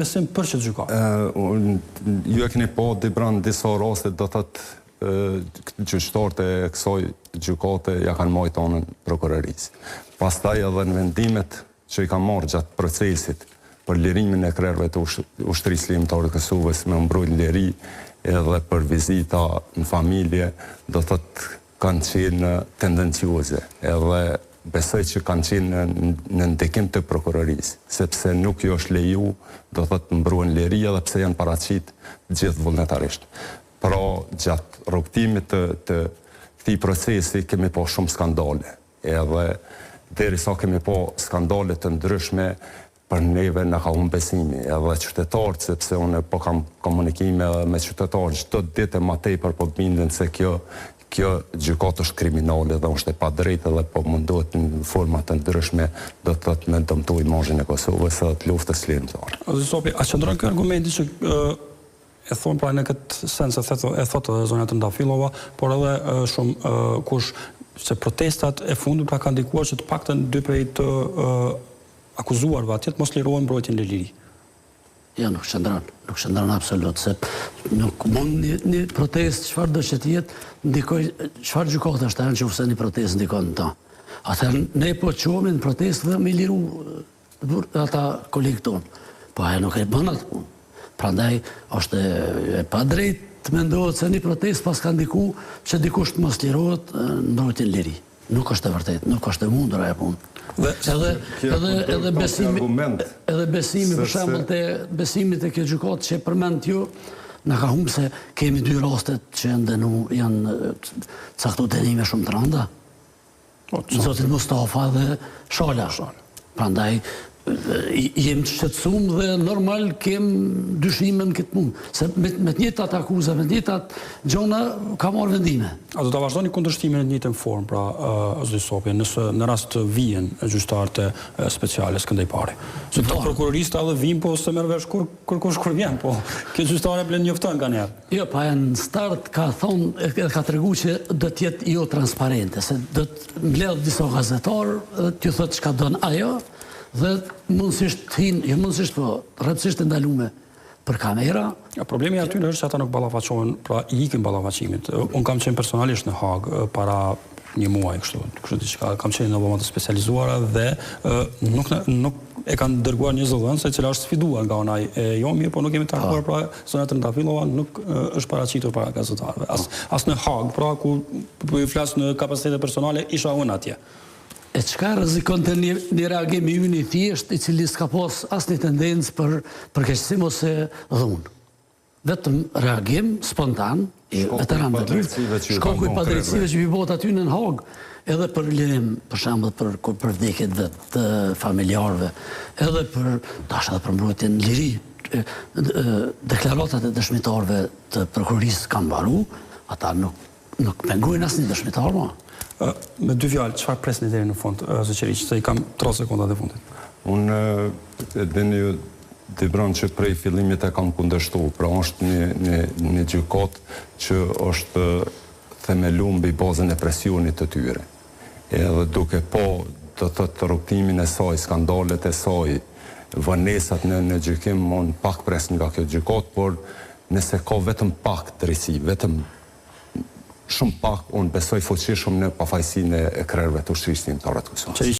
besim për që të gjykatë? Ju e keni po dibran disa raste do thotë gjyqtarët e kësaj gjykate ja kanë marrë tonën prokurorisë. Pastaj edhe në vendimet që i kanë marrë gjatë procesit për lirimin e krerëve të ushtrisë ligjore të Kosovës me mbrojtje liri edhe për vizita në familje, do thotë kanë qenë tendencioze. Edhe besoj që kanë qenë në ndikim të prokurorisë, sepse nuk jo është leju, do thotë mbrohen liri edhe pse janë paraqit gjithë vullnetarisht. Pra, gjatë rrugtimit të këtij procesi kemi po shumë skandale. Edhe derisa kemi po skandale të ndryshme, për neve në ka humbur besimi, edhe qytetarët, sepse unë po kam komunikime me qytetarët çdo ditë më tepër po binden se kjo gjykatë është kriminale dhe është e padrejtë dhe po mundohet në forma të ndryshme do të thotë me dëmtoj imazhin e Kosovës së luftës ligjore. Zopi, a qëndron ky argumenti që e thonë pra në këtë sens e thotë edhe zonja Trëndafillova, por edhe shumë kush se protestat e fundit pra kanë ndikuar që të paktën dy prej të akuzuarve atje të mos lirohen mbrojtjen e liri. Jo, nuk qëndron absolut, se nuk mund një protest çfarë do që të jetë ndikoj çfarë gjykata është ajo nëse një protest ndikon në ta. Atëherë ne po quhemi në protestë dhe me liru ata kolegët tonë. Po ajo nuk e bën atë punë. Prandaj është e padrejtë të mendohet se një protestë pas ka ndiku që dikush të mos lirohet në mbrojtjen e liri. Nuk është e vërtetë, nuk është e mundur ajo punë. Edhe besimi për shembull te besimi te kjo gjykatë që përmend ju na ka humbur se kemi dy rastet që janë caktuar dënime shumë të rënda. Zotin Mustafa dhe Shala. Prandaj jem të shqetësuar dhe normal kem dyshime në këtë punë, se me të njëjtat akuza, me të njëjtat gjona ka marrë vendime. A do ta vazhdoni kundërshtimin në të njëjtën formë, pra zoti Sopi, nëse në rast të vijën gjyqtarët speciale Skënderpari. Se këto prokuroristë edhe vijnë po se merr vesh kur vjen, po kjo gjyqtarë blen njofton kanë herë. Jo, pa në start ka thonë, ka treguar që do të jetë jo transparente, se do të mbledh disa gazetarë dhe t'ju thotë çka don ajo. Dhe mundësisht po, rrëpsisht të ndalume për kamera. Problemi aty është që ata nuk ballafaqohen, pra i ikin ballafaqimit. Unë kam qenë personalisht në Hagë para një muaj kështu diçka, kam qenë në vëma të specializuara dhe nuk e kanë dërguar një zëdhënëse e cila është sfiduar nga ona e jo mirë, por nuk kemi takuar, pra zonja Trëndafillova nuk është paraqitur para gazetarëve. As në Hagë, pra ku po ju flas në kapacitete personale, isha unë atje. E çka rrezikon të një reagim i ynë i thjesht, i cili s'ka pas asnjë tendencë për keqësim ose dhunë. Vetëm reagim spontan i veteranëve të luftës, shkoku i padrejtësive që bëhet aty në Hagë, edhe për lirim, për shembull për vdekjet të familjarëve, edhe për për mbrojtjen e liri, deklaratat e dëshmitarëve të prokurorisë kanë mbaruar, ata nuk pengojnë asnjë dëshmitar më. Me dy fjalë, çfarë presni deri në fund, zotëriq, se i kam 3 sekonda të fundit. Unë dini ju dibran që prej fillimit e kam kundërshtuar, pra është një gjykatë që është themeluar mbi bazën e presionit të tyre. Edhe duke po të thotë rrugtimin e saj, skandalet e saj, vonesat në gjykim, unë pak pres nga kjo gjykatë, por nëse ka vetëm pak drejtësi, vetëm shumë pak, unë besoj fuqishëm në pafajësinë e krerëve të ushtrisë ligjore të Kosovës.